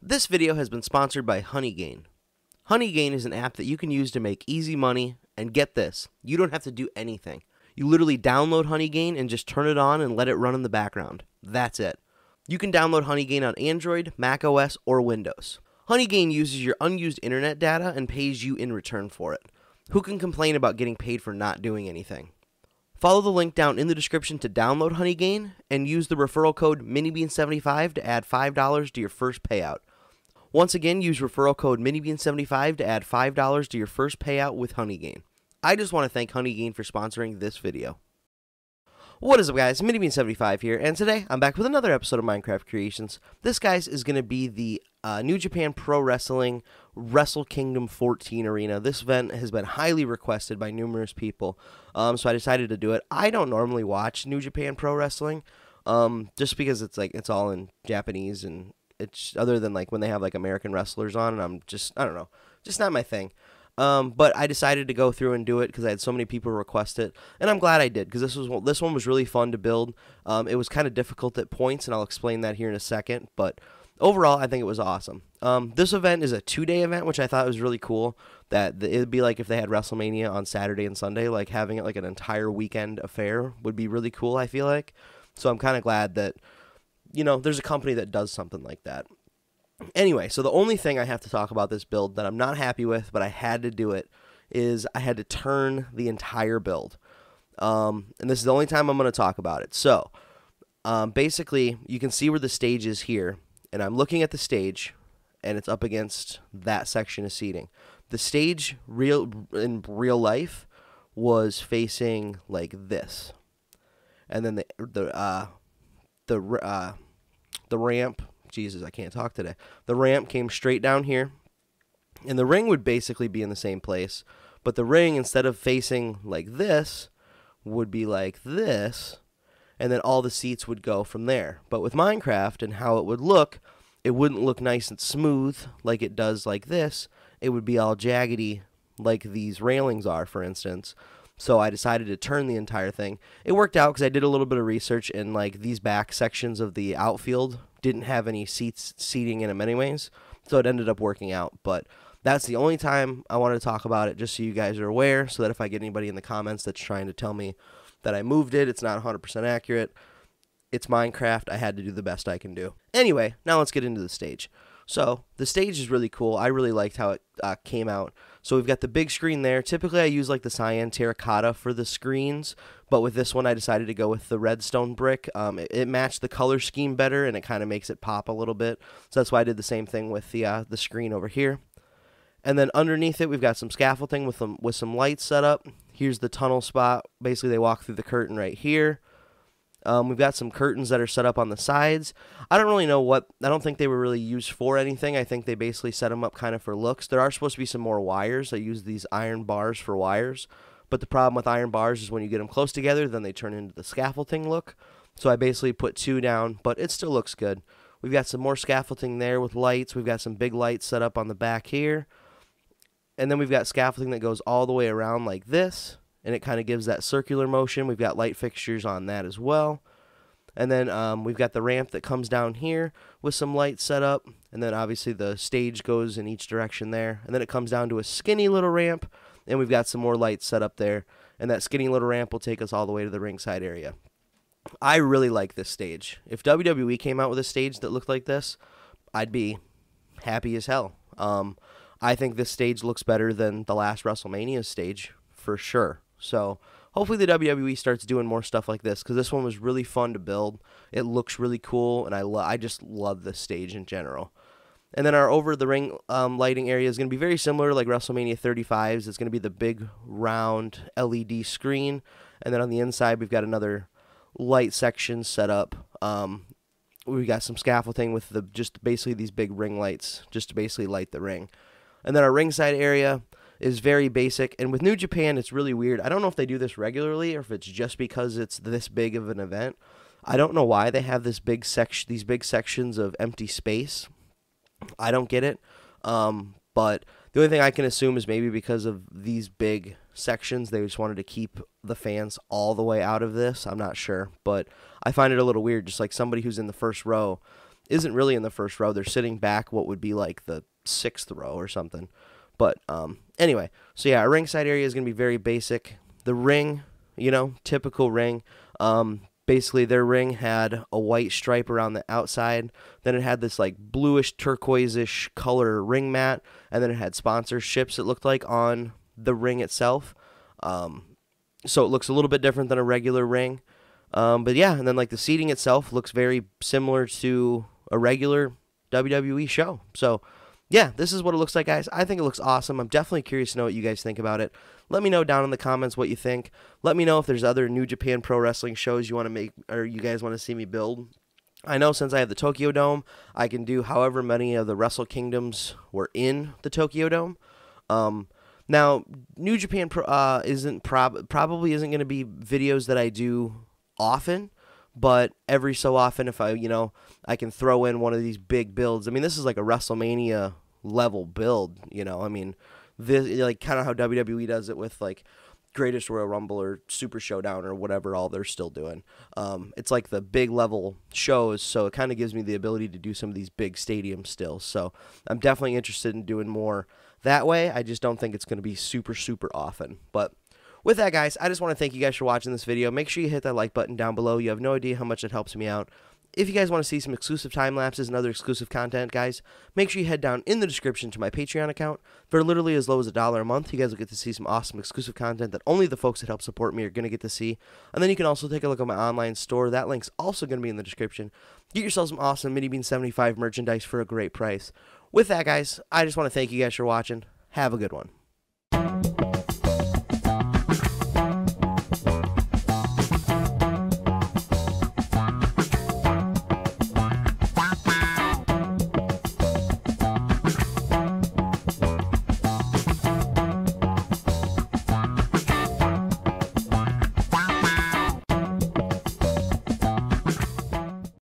This video has been sponsored by Honeygain. Honeygain is an app that you can use to make easy money, and get this, you don't have to do anything. You literally download Honeygain and just turn it on and let it run in the background. That's it. You can download Honeygain on Android, Mac OS, or Windows. Honeygain uses your unused internet data and pays you in return for it. Who can complain about getting paid for not doing anything? Follow the link down in the description to download Honeygain and use the referral code MiniBean75 to add $5 to your first payout. Once again, use referral code MiniBean75 to add $5 to your first payout with Honeygain. I just want to thank Honeygain for sponsoring this video. What is up, guys? MiniBean75 here, and today I'm back with another episode of Minecraft Creations. This, guys, is going to be the New Japan Pro Wrestling Wrestle Kingdom 14 arena. This event has been highly requested by numerous people, so I decided to do it. I don't normally watch New Japan Pro Wrestling, just because it's all in Japanese, and it's other than like when they have like American wrestlers on, and I don't know, just not my thing. But I decided to go through and do it because I had so many people request it, and I'm glad I did because this one was really fun to build. It was kind of difficult at points, and I'll explain that here in a second, but overall, I think it was awesome. This event is a 2-day event, which I thought was really cool. That it'd be like if they had WrestleMania on Saturday and Sunday, like having it like an entire weekend affair would be really cool, I feel like. So I'm kind of glad that, you know, there's a company that does something like that. Anyway, so the only thing I have to talk about this build that I'm not happy with, but I had to do it, is I had to turn the entire build. And this is the only time I'm going to talk about it. So, basically, you can see where the stage is here, and I'm looking at the stage, and it's up against that section of seating. The stage in real life was facing like this, and then the ramp. Jesus, I can't talk today. The ramp came straight down here, and the ring would basically be in the same place, but the ring, instead of facing like this, would be like this, and then all the seats would go from there. But with Minecraft and how it would look, it wouldn't look nice and smooth like it does like this. It would be all jaggedy like these railings are, for instance. So I decided to turn the entire thing. It worked out because I did a little bit of research, and like these back sections of the outfield didn't have any seating in them anyways, so it ended up working out. But that's the only time I wanted to talk about it, just so you guys are aware, so that if I get anybody in the comments that's trying to tell me that I moved it, it's not 100% accurate. It's Minecraft. I had to do the best I can do. Anyway, now let's get into the stage. So the stage is really cool. I really liked how it came out. So we've got the big screen there. Typically I use like the cyan terracotta for the screens, but with this one I decided to go with the redstone brick. It matched the color scheme better, and it kind of makes it pop a little bit. So that's why I did the same thing with the screen over here. And then underneath it we've got some scaffolding with some lights set up. Here's the tunnel spot. Basically they walk through the curtain right here. We've got some curtains that are set up on the sides. I don't really know I don't think they were really used for anything. I think they basically set them up kind of for looks. There are supposed to be some more wires. I use these iron bars for wires. But the problem with iron bars is when you get them close together, then they turn into the scaffolding look. So I basically put 2 down, but it still looks good. We've got some more scaffolding there with lights. We've got some big lights set up on the back here. And then we've got scaffolding that goes all the way around like this, and it kind of gives that circular motion. We've got light fixtures on that as well. And then we've got the ramp that comes down here with some lights set up. And then obviously the stage goes in each direction there. And then it comes down to a skinny little ramp, and we've got some more lights set up there. And that skinny little ramp will take us all the way to the ringside area. I really like this stage. If WWE came out with a stage that looked like this, I'd be happy as hell. I think this stage looks better than the last WrestleMania stage, for sure. So hopefully the WWE starts doing more stuff like this, because this one was really fun to build. It looks really cool, and I just love this stage in general. And then our over-the-ring lighting area is going to be very similar like WrestleMania 35's. It's going to be the big round LED screen, and then on the inside we've got another light section set up. We've got some scaffolding with just basically these big ring lights just to basically light the ring. And then our ringside area is very basic, and with New Japan it's really weird. I don't know if they do this regularly or if it's just because it's this big of an event. I don't know why they have these big sections of empty space. I don't get it. But the only thing I can assume is maybe because of these big sections, they just wanted to keep the fans all the way out of this. I'm not sure, but I find it a little weird. Just like somebody who's in the first row, isn't really in the first row. They're sitting back what would be like the 6th row or something. But anyway, so yeah, our ringside area is going to be very basic. The ring, you know, typical ring. Basically, their ring had a white stripe around the outside. Then it had this like bluish turquoise-ish color ring mat. And then it had sponsorships, it looked like, on the ring itself. So it looks a little bit different than a regular ring. But yeah, and then like the seating itself looks very similar to a regular WWE show. So yeah, this is what it looks like, guys. I think it looks awesome. I'm definitely curious to know what you guys think about it. Let me know down in the comments what you think. Let me know if there's other New Japan Pro Wrestling shows you want to make or you guys want to see me build. I know since I have the Tokyo Dome, I can do however many of the Wrestle Kingdoms were in the Tokyo Dome. Now, New Japan Pro probably isn't going to be videos that I do often, but every so often, if I can throw in one of these big builds. I mean, this is like a WrestleMania level build, I mean, this like kind of how WWE does it with like Greatest Royal Rumble or Super Showdown or whatever all they're still doing. It's like the big level shows, so it kind of gives me the ability to do some of these big stadiums still. So I'm definitely interested in doing more that way. I just don't think it's going to be super, super often. But with that, guys, I just want to thank you guys for watching this video. Make sure you hit that like button down below. You have no idea how much it helps me out. If you guys want to see some exclusive time lapses and other exclusive content, guys, make sure you head down in the description to my Patreon account. For literally as low as $1 a month, you guys will get to see some awesome exclusive content that only the folks that help support me are going to get to see. And then you can also take a look at my online store. That link's also going to be in the description. Get yourself some awesome Mini Bean 75 merchandise for a great price. With that, guys, I just want to thank you guys for watching. Have a good one.